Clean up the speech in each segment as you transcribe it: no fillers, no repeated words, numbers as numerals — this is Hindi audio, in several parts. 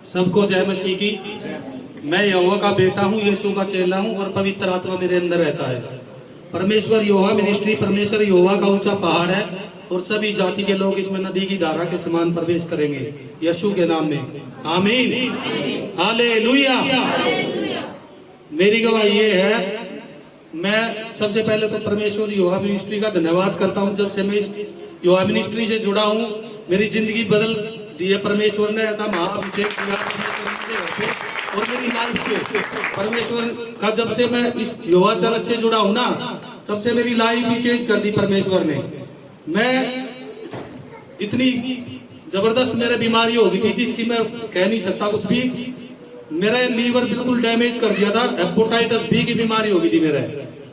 सबको जय मसीह की। मैं यहोवा का बेटा हूँ, यीशु का चेला हूँ और पवित्र आत्मा मेरे अंदर रहता है। परमेश्वर यहोवा मिनिस्ट्री, परमेश्वर यहोवा का ऊंचा पहाड़ है और सभी जाति के लोग इसमें नदी की धारा के समान प्रवेश करेंगे यीशु के नाम में। आमीन, हालेलुया। मेरी गवाही ये है, मैं सबसे पहले तो परमेश्वर यहोवा मिनिस्ट्री का धन्यवाद करता हूँ। जब से मैं इस यहोवा मिनिस्ट्री से जुड़ा हूँ, मेरी जिंदगी बदल दी है। परमेश्वर ने ऐसा महाअभिषेक किया और मेरी लाइफ पे परमेश्वर का, जब से मैं इस यहोवा चर्च से जुड़ा हूँ ना, तब से मेरी लाइफ ही चेंज कर दी परमेश्वर ने। मैं इतनी जबरदस्त मेरे बीमारी हो गई थी जिसकी मैं कह नहीं सकता कुछ भी। मेरा लीवर बिल्कुल डैमेज कर दिया था, हेपेटाइटिस बी की बीमारी हो गई थी मेरे।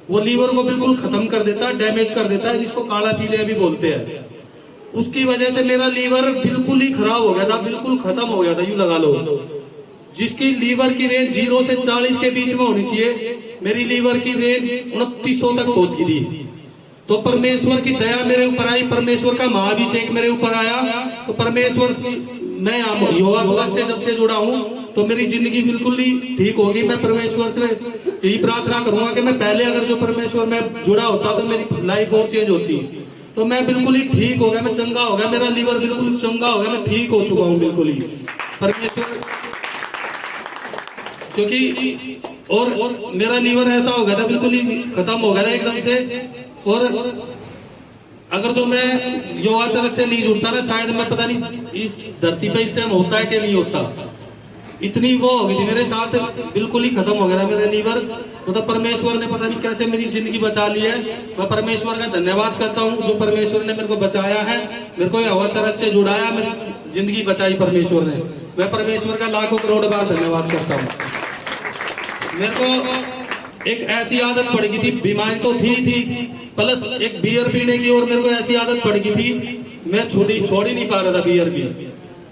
वो लीवर को बिल्कुल खत्म कर देता है, डैमेज कर देता है, जिसको काला पीलिया भी बोलते हैं। उसकी वजह से मेरा लीवर बिल्कुल ही खराब हो गया था, बिल्कुल खत्म हो गया था, यूं लगा लो। जिसकी लीवर की रेंज 0 से 40 के बीच में होनी चाहिए, मेरी लीवर की रेंज 2900 तक पहुंच गई थी। तो परमेश्वर की दया मेरे ऊपर आई, परमेश्वर का महाअभिषेक मेरे ऊपर आया। तो परमेश्वर की, मैं यहोवा चर्च से जब से जुड़ा हूँ तो मेरी जिंदगी बिल्कुल ही ठीक होगी। मैं परमेश्वर से यही प्रार्थना करूंगा कि मैं पहले अगर जो परमेश्वर में जुड़ा होता तो मेरी लाइफ और चेंज होती। तो मैं बिल्कुल ही ठीक हो गया, मैं चंगा हो गया, मेरा लीवर बिल्कुल चंगा हो गया, मैं ठीक हो चुका हूँ बिल्कुल ही परमेश्वर। क्योंकि और मेरा लीवर ऐसा हो गया था, बिल्कुल ही खत्म हो गया था एकदम से। और अगर जो मैं यहोवा चर्च से नहीं जुड़ता ना, शायद मैं पता नहीं इस धरती पे इस टाइम होता है कि नहीं होता। इतनी वो हो गई थी मेरे साथ, बिल्कुल ही खत्म हो गया था मेरा लीवर। तो परमेश्वर ने पता नहीं कैसे मेरी जिंदगी बचा ली है। मैं परमेश्वर का धन्यवाद करता हूँ, जो परमेश्वर ने मेरे को बचाया है, मेरे को यहोवा चर्च से जुड़ाया, मेरी जिंदगी बचाई परमेश्वर ने। मैं परमेश्वर का लाखों करोड़ बार धन्यवाद करता हूँ। मेरे को एक ऐसी आदत पड़ गई थी, बीमारी तो थी प्लस एक बियर पीने की, और मेरे को ऐसी आदत पड़ गई थी, मैं छोड़ ही नहीं पा रहा था।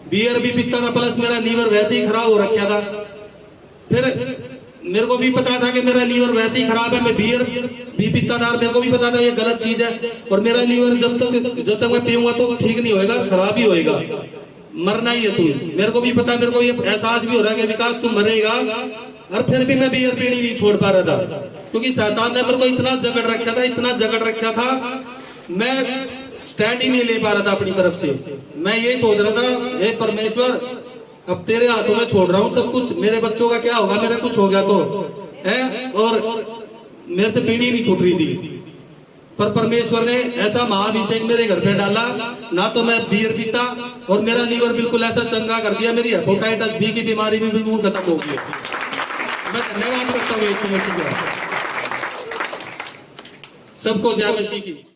बियर भी पीता था, प्लस मेरा लीवर वैसे ही खराब हो रखा था। फिर मेरे को भी पता था कि मेरा लीवर वैसे ही खराब है, मैं बियर भी पीता था, मेरे को भी पता था ये गलत चीज है। और मेरा लीवर जब तक मैं पीऊंगा तो ठीक नहीं होएगा, खराब ही होएगा, मरना ही है तू। मेरे को भी पता, मेरे को ये एहसास भी हो रहा है कि विकास तू मरेगा। और फिर भी मैं बियर पीनी नहीं छोड़ पा रहा था, क्योंकि शैतान ने मेरे को इतना जकड़ रखा था, मैं स्टैंड ही नहीं ले पा रहा था अपनी तरफ से। मैं ये सोच रहा था, हे परमेश्वर, अब तेरे हाथों में छोड़ रहा हूँ सब कुछ। मेरे बच्चों का क्या होगा, मेरा कुछ हो गया तो है। और मेरे से पीढ़ी नहीं छूट रही थी, पर परमेश्वर ने ऐसा महाअभिषेक मेरे घर पे डाला ना, तो मैं बियर पीता और मेरा लीवर बिल्कुल ऐसा चंगा कर दिया। मेरी हेपेटाइटिस बी की बीमारी भी बिल्कुल खत्म हो गई। मैं धन्यवाद करता हूँ यीशु मसीह का। सबको जय मसीह की।